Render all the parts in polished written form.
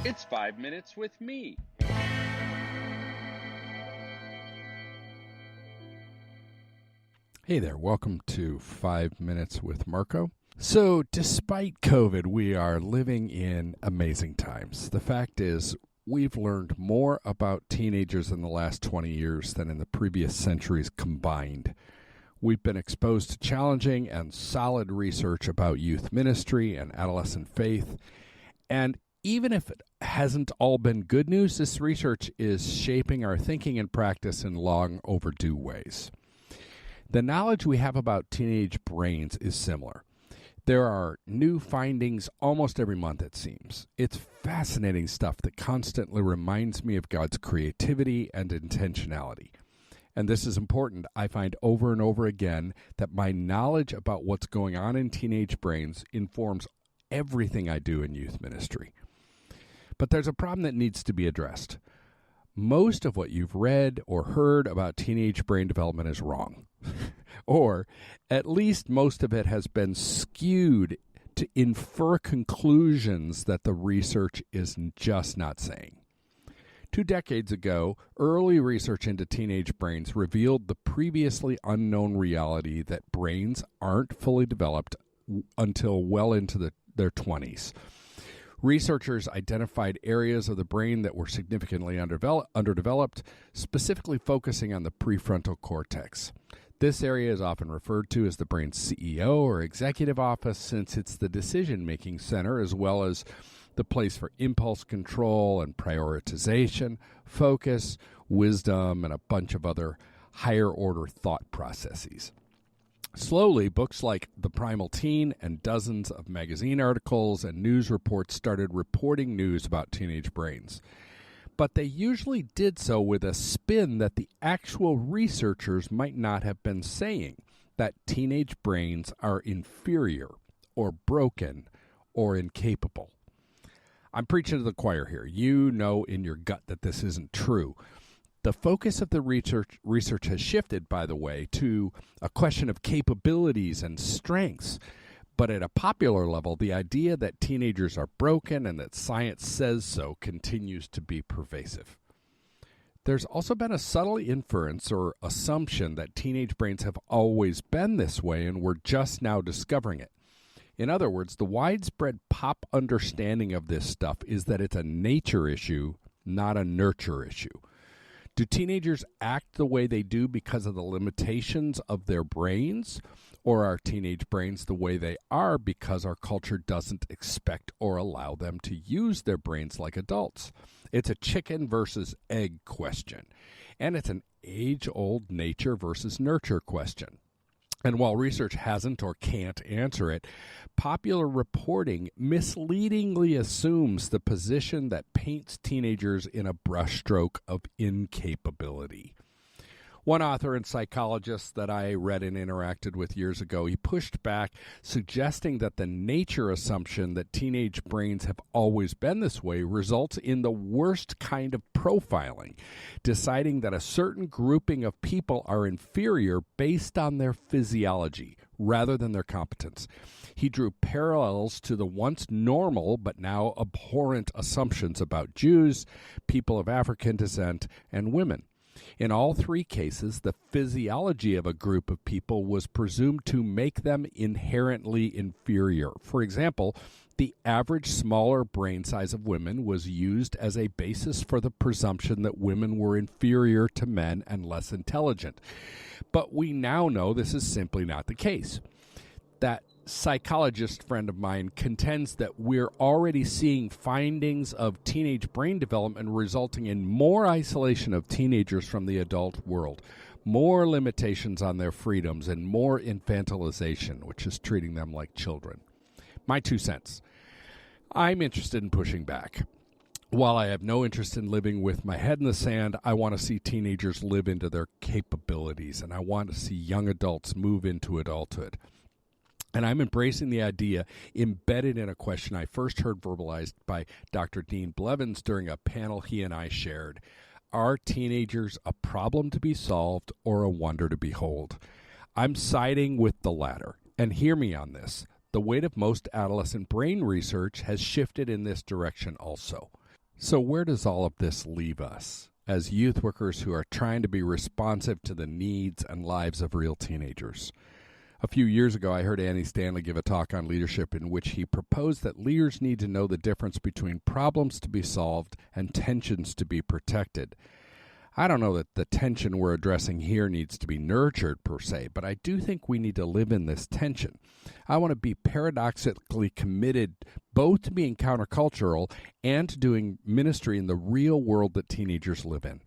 It's 5 minutes with me. Hey there, welcome to 5 Minutes with Marko. So, despite COVID, we are living in amazing times. The fact is, we've learned more about teenagers in the last 20 years than in the previous centuries combined. We've been exposed to challenging and solid research about youth ministry and adolescent faith. And even if it hasn't all been good news, this research is shaping our thinking and practice in long overdue ways. The knowledge we have about teenage brains is similar. There are new findings almost every month, it seems. It's fascinating stuff that constantly reminds me of God's creativity and intentionality. And this is important. I find over and over again that my knowledge about what's going on in teenage brains informs everything I do in youth ministry. But there's a problem that needs to be addressed. Most of what you've read or heard about teenage brain development is wrong. Or at least most of it has been skewed to infer conclusions that the research is just not saying. 2 decades ago, early research into teenage brains revealed the previously unknown reality that brains aren't fully developed until well into their 20s. Researchers identified areas of the brain that were significantly underdeveloped, specifically focusing on the prefrontal cortex. This area is often referred to as the brain's CEO or executive office, since it's the decision-making center as well as the place for impulse control and prioritization, focus, wisdom, and a bunch of other higher-order thought processes. Slowly, books like The Primal Teen and dozens of magazine articles and news reports started reporting news about teenage brains. But they usually did so with a spin that the actual researchers might not have been saying, that teenage brains are inferior or broken or incapable. I'm preaching to the choir here. You know in your gut that this isn't true. The focus of the research has shifted, by the way, to a question of capabilities and strengths. But at a popular level, the idea that teenagers are broken and that science says so continues to be pervasive. There's also been a subtle inference or assumption that teenage brains have always been this way and we're just now discovering it. In other words, the widespread pop understanding of this stuff is that it's a nature issue, not a nurture issue. Do teenagers act the way they do because of the limitations of their brains? Or are teenage brains the way they are because our culture doesn't expect or allow them to use their brains like adults? It's a chicken versus egg question. And it's an age-old nature versus nurture question. And while research hasn't or can't answer it, popular reporting misleadingly assumes the position that paints teenagers in a brushstroke of incapability. One author and psychologist that I read and interacted with years ago, he pushed back, suggesting that the nature assumption that teenage brains have always been this way results in the worst kind of profiling, deciding that a certain grouping of people are inferior based on their physiology rather than their competence. He drew parallels to the once normal but now abhorrent assumptions about Jews, people of African descent, and women. In all 3 cases, the physiology of a group of people was presumed to make them inherently inferior. For example, the average smaller brain size of women was used as a basis for the presumption that women were inferior to men and less intelligent. But we now know this is simply not the case. That psychologist friend of mine contends that we're already seeing findings of teenage brain development resulting in more isolation of teenagers from the adult world, more limitations on their freedoms, and more infantilization, which is treating them like children. My 2 cents. I'm interested in pushing back. While I have no interest in living with my head in the sand, I want to see teenagers live into their capabilities, and I want to see young adults move into adulthood. And I'm embracing the idea embedded in a question I first heard verbalized by Dr. Dean Blevins during a panel he and I shared. Are teenagers a problem to be solved or a wonder to behold? I'm siding with the latter. And hear me on this. The weight of most adolescent brain research has shifted in this direction also. So where does all of this leave us as youth workers who are trying to be responsive to the needs and lives of real teenagers? A few years ago, I heard Andy Stanley give a talk on leadership in which he proposed that leaders need to know the difference between problems to be solved and tensions to be protected. I don't know that the tension we're addressing here needs to be nurtured per se, but I do think we need to live in this tension. I want to be paradoxically committed both to being countercultural and to doing ministry in the real world that teenagers live in.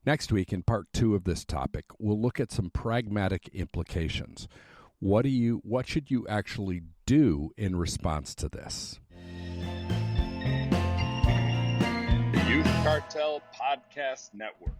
Next week, in part 2 of this topic, we'll look at some pragmatic implications. What should you actually do in response to this? The Youth Cartel Podcast Network.